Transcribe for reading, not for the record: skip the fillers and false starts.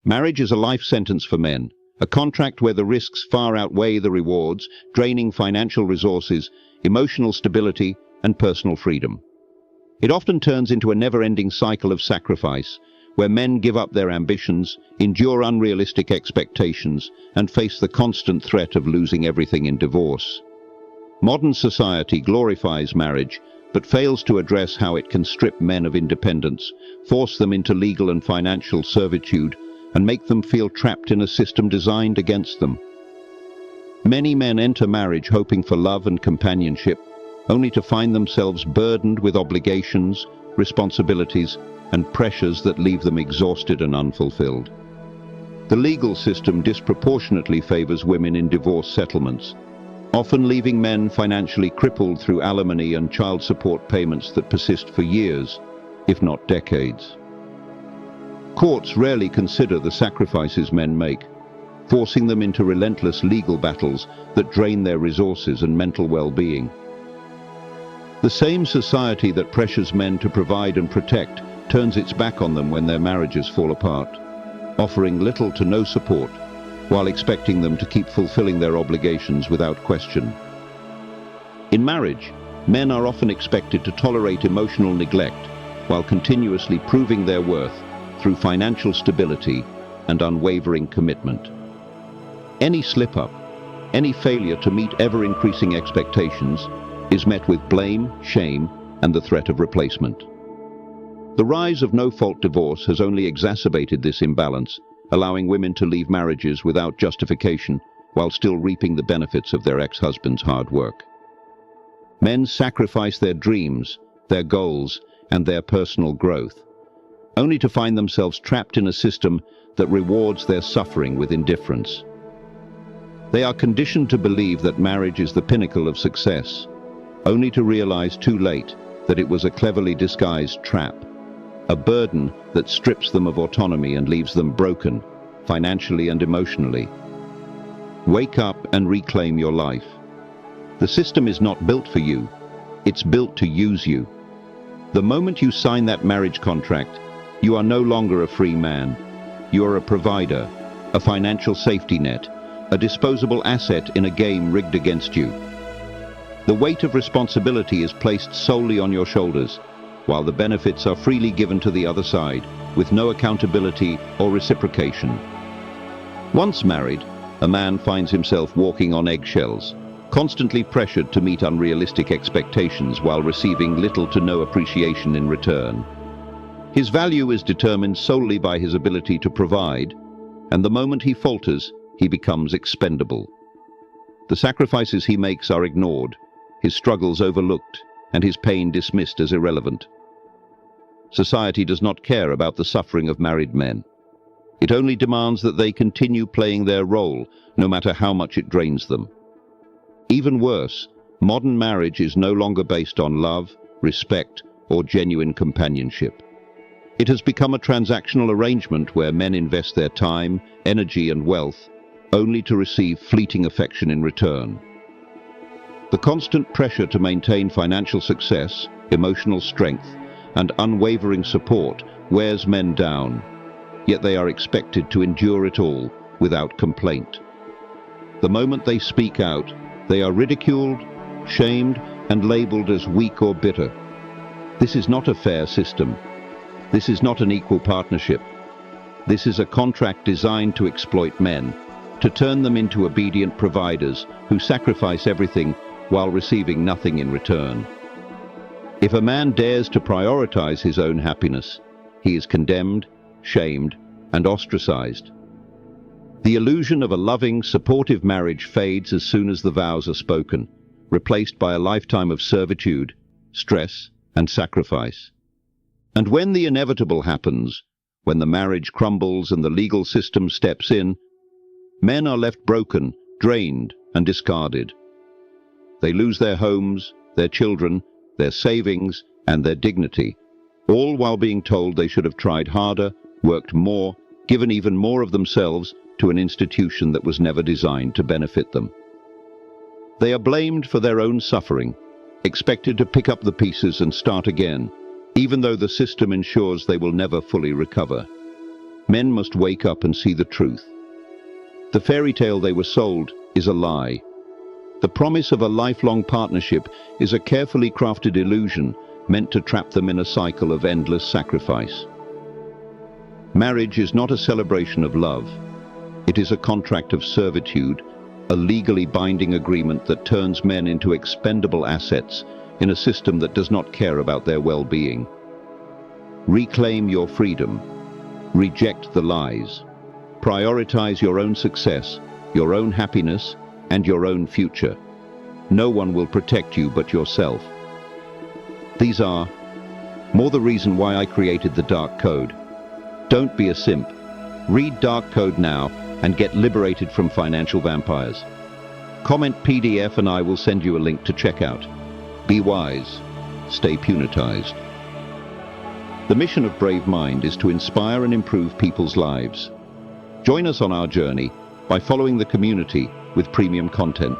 Marriage is a life sentence for men, a contract where the risks far outweigh the rewards, draining financial resources, emotional stability, and personal freedom. It often turns into a never-ending cycle of sacrifice, where men give up their ambitions, endure unrealistic expectations, and face the constant threat of losing everything in divorce. Modern society glorifies marriage, but fails to address how it can strip men of independence, force them into legal and financial servitude, and make them feel trapped in a system designed against them. Many men enter marriage hoping for love and companionship, only to find themselves burdened with obligations, responsibilities, and pressures that leave them exhausted and unfulfilled. The legal system disproportionately favors women in divorce settlements, often leaving men financially crippled through alimony and child support payments that persist for years, if not decades. Courts rarely consider the sacrifices men make, forcing them into relentless legal battles that drain their resources and mental well-being. The same society that pressures men to provide and protect turns its back on them when their marriages fall apart, offering little to no support, while expecting them to keep fulfilling their obligations without question. In marriage, men are often expected to tolerate emotional neglect while continuously proving their worth through financial stability and unwavering commitment. Any slip-up, any failure to meet ever-increasing expectations is met with blame, shame, and the threat of replacement. The rise of no-fault divorce has only exacerbated this imbalance, allowing women to leave marriages without justification while still reaping the benefits of their ex-husband's hard work. Men sacrifice their dreams, their goals, and their personal growth, only to find themselves trapped in a system that rewards their suffering with indifference. They are conditioned to believe that marriage is the pinnacle of success, only to realize too late that it was a cleverly disguised trap, a burden that strips them of autonomy and leaves them broken, financially and emotionally. Wake up and reclaim your life. The system is not built for you, it's built to use you. The moment you sign that marriage contract, you are no longer a free man. You are a provider, a financial safety net, a disposable asset in a game rigged against you. The weight of responsibility is placed solely on your shoulders, while the benefits are freely given to the other side, with no accountability or reciprocation. Once married, a man finds himself walking on eggshells, constantly pressured to meet unrealistic expectations while receiving little to no appreciation in return. His value is determined solely by his ability to provide, and the moment he falters, he becomes expendable. The sacrifices he makes are ignored, his struggles overlooked, and his pain dismissed as irrelevant. Society does not care about the suffering of married men. It only demands that they continue playing their role, no matter how much it drains them. Even worse, modern marriage is no longer based on love, respect, or genuine companionship. It has become a transactional arrangement where men invest their time, energy, and wealth only to receive fleeting affection in return. The constant pressure to maintain financial success, emotional strength, and unwavering support wears men down, yet they are expected to endure it all without complaint. The moment they speak out, they are ridiculed, shamed, and labeled as weak or bitter. This is not a fair system. This is not an equal partnership. This is a contract designed to exploit men, to turn them into obedient providers who sacrifice everything while receiving nothing in return. If a man dares to prioritize his own happiness, he is condemned, shamed, and ostracized. The illusion of a loving, supportive marriage fades as soon as the vows are spoken, replaced by a lifetime of servitude, stress, and sacrifice. And when the inevitable happens, when the marriage crumbles and the legal system steps in, men are left broken, drained, and discarded. They lose their homes, their children, their savings, and their dignity, all while being told they should have tried harder, worked more, given even more of themselves to an institution that was never designed to benefit them. They are blamed for their own suffering, expected to pick up the pieces and start again, even though the system ensures they will never fully recover. Men must wake up and see the truth. The fairy tale they were sold is a lie. The promise of a lifelong partnership is a carefully crafted illusion meant to trap them in a cycle of endless sacrifice. Marriage is not a celebration of love. It is a contract of servitude, a legally binding agreement that turns men into expendable assets in a system that does not care about their well-being. Reclaim your freedom. Reject the lies. Prioritize your own success, your own happiness, and your own future. No one will protect you but yourself. These are more the reason why I created the Dark Code. Don't be a simp. Read Dark Code now and get liberated from financial vampires. Comment PDF and I will send you a link to check out. Be wise. Stay punitized. The mission of Brave Mind is to inspire and improve people's lives. Join us on our journey by following the community with premium content.